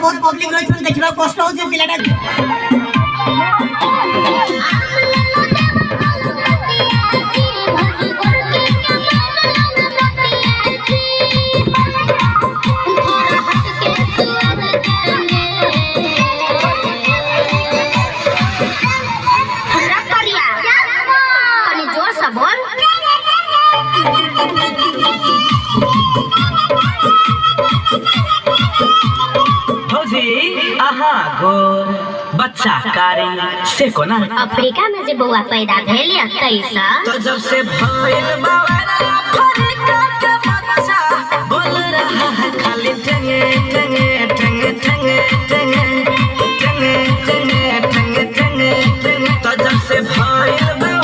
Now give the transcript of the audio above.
बहुत पब्लिक रही देखा कष्ट हो बच्चा कारी से कोना अफ्रीका में जे बउआ पैदा भेल या तैसा तो जब से भइल बावरा अफ्रीका के बच्चा बोल रहा है खाली टंगे टंगे टंगे टंगे टंगे टंगे टंगे टंगे टंगे टंगे तो जब से भइल बावरा